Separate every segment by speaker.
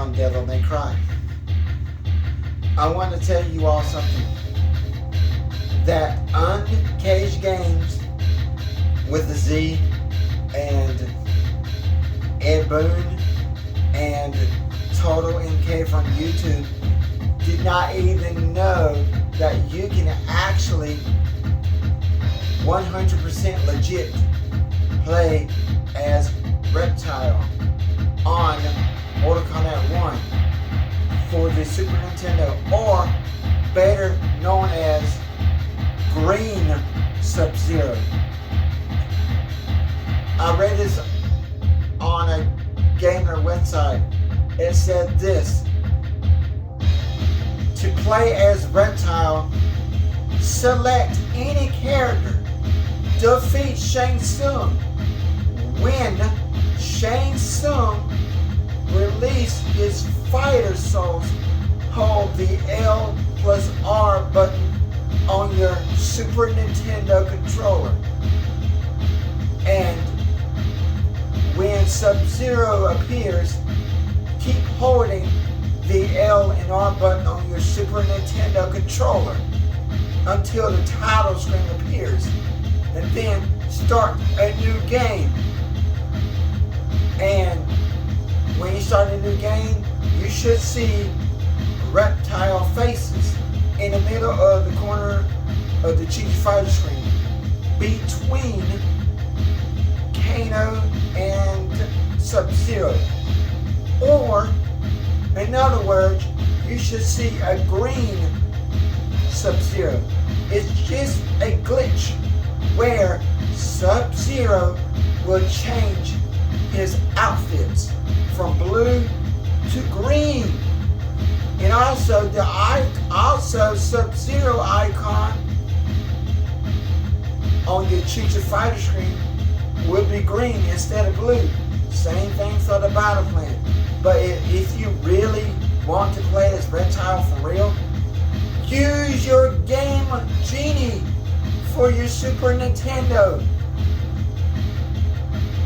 Speaker 1: on Devil May Cry. I want to tell you all something. That Uncaged Games with the Z and Ed Boon and Total MK from YouTube did not even know that you can actually 100% legit play as Reptile on Mortal Kombat 1 for the Super Nintendo, or better known as Green Sub-Zero. I read this on a gamer website. It said this: to play as Reptile, select any character, defeat Shang Tsung. When Shang Tsung release his fighter souls, hold the L plus R button on your Super Nintendo controller. And when Sub-Zero appears, keep holding the L and R button on your Super Nintendo controller until the title screen appears, and then start a new game. And when you start a new game, you should see Reptile faces in the middle of the corner of the Street Fighter screen between Kano and Sub-Zero. Or, in other words, you should see a green Sub-Zero. It's just a glitch where Sub-Zero will change his outfits from blue to green. And also the Sub-Zero icon on your Street Fighter screen will be green instead of blue. Same thing for the battle plan. But if you really want to play as Reptile for real, use your Game Genie for your Super Nintendo.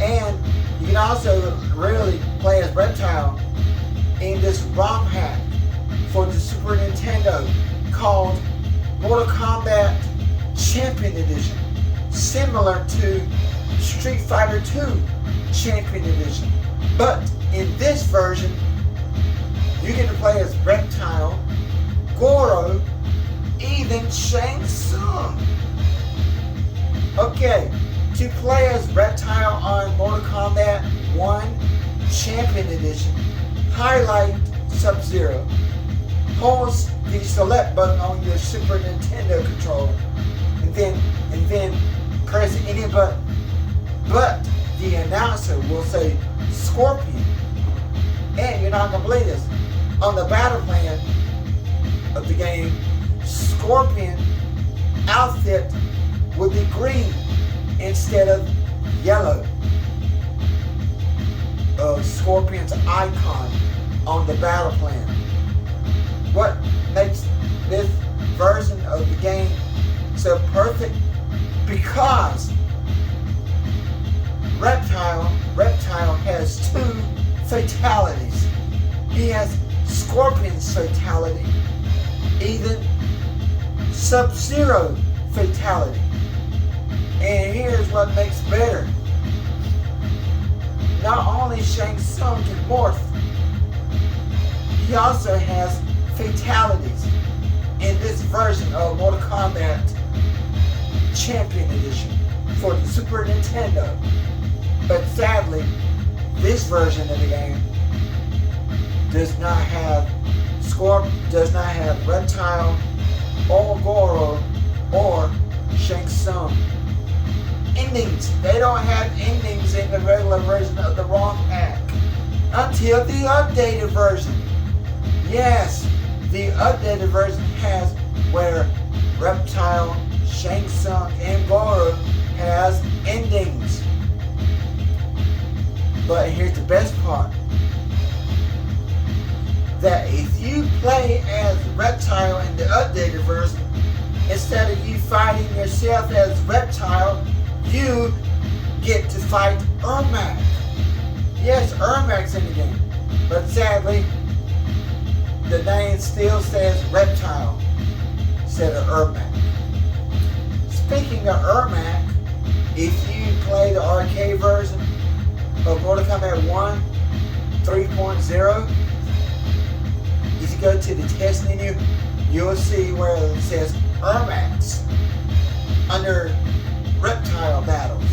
Speaker 1: And you can also really play as Reptile in this ROM hack for the Super Nintendo called Mortal Kombat Champion Edition, similar to Street Fighter 2 Champion Edition. But in this version, you get to play as Reptile, Goro, even Shang Tsung. Okay, to play as Reptile on Mortal Kombat 1 Champion Edition, highlight Sub-Zero. Hold the select button on your Super Nintendo controller, and then press any button. But the announcer will say Scorpion. And you're not gonna believe this. On the battle plan of the game, Scorpion outfit would be green instead of yellow. Scorpion's icon on the battle plan. What makes this version of the game so perfect? Because Reptile has two fatalities. He has Scorpion's fatality, even Sub-Zero fatality. And here's what makes better. Not only Shang Tsung can morph, he also has fatalities in this version of Mortal Kombat Champion Edition for the Super Nintendo. But sadly, this version of the game does not have Reptile or Goro or Shang Tsung endings. They don't have endings in the regular version of the ROM pack until the updated version. Yes, the updated version has where Reptile, Shang Tsung, and Goro has endings. But here's the best part. That if you play as Reptile in the updated version, instead of you fighting yourself as Reptile, you get to fight Ermac. Yes, Ermac's in the game. But sadly, name still says Reptile instead of Ermac. Speaking of Ermac, if you play the arcade version of Mortal Kombat 1 3.0, if you go to the test menu, you'll see where it says Ermac under Reptile battles.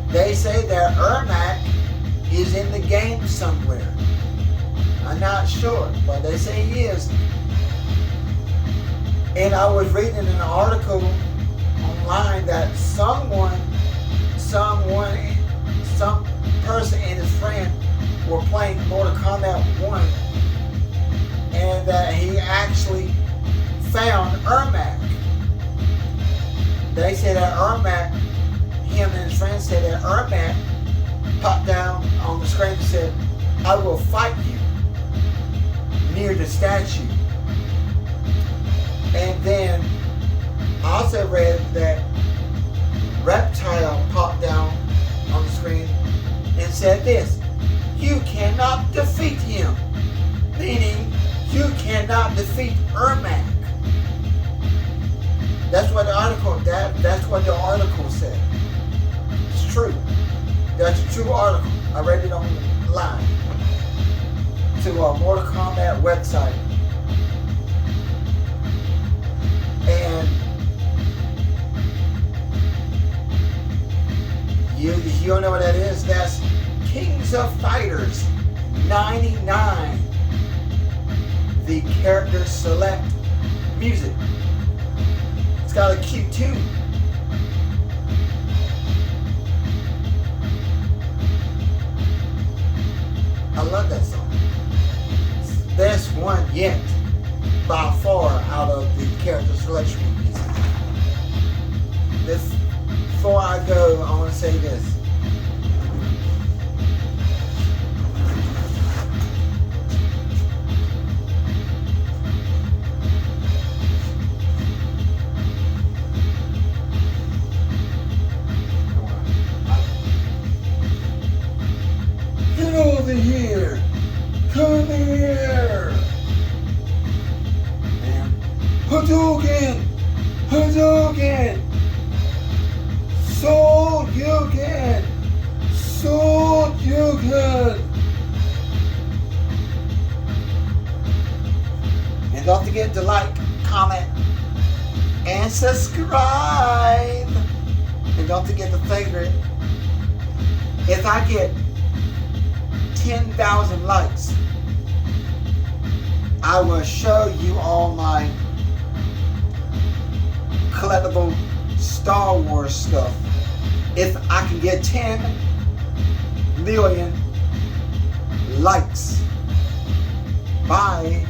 Speaker 1: They say that Ermac is in the game somewhere. I'm not sure, but they say he is. And I was reading an article online that some person and his friend were playing Mortal Kombat 1, and that he actually found Ermac. They said that Ermac, him and his friend said that Ermac popped down on the screen and said, "I will fight you," near the statue. And then I also read that Reptile popped down on the screen and said this: "You cannot defeat him," meaning you cannot defeat Ermac. That's what the article said. It's true. That's a true article. I read it online to a Mortal Kombat website. And you don't know what that is? That's Kings of Fighters 99. The character select music. It's got a cute tune. I love that song. It's the best one yet, by far, out of the character selection music. Before I go, I want to say this. Get over here! Come here! And Hadouken! Hadouken! Shoryuken! Shoryuken! And don't forget to like, comment, and subscribe! And don't forget to favorite. If I get 10,000 likes, I will show you all my collectible Star Wars stuff. If I can get 10 million likes. Bye.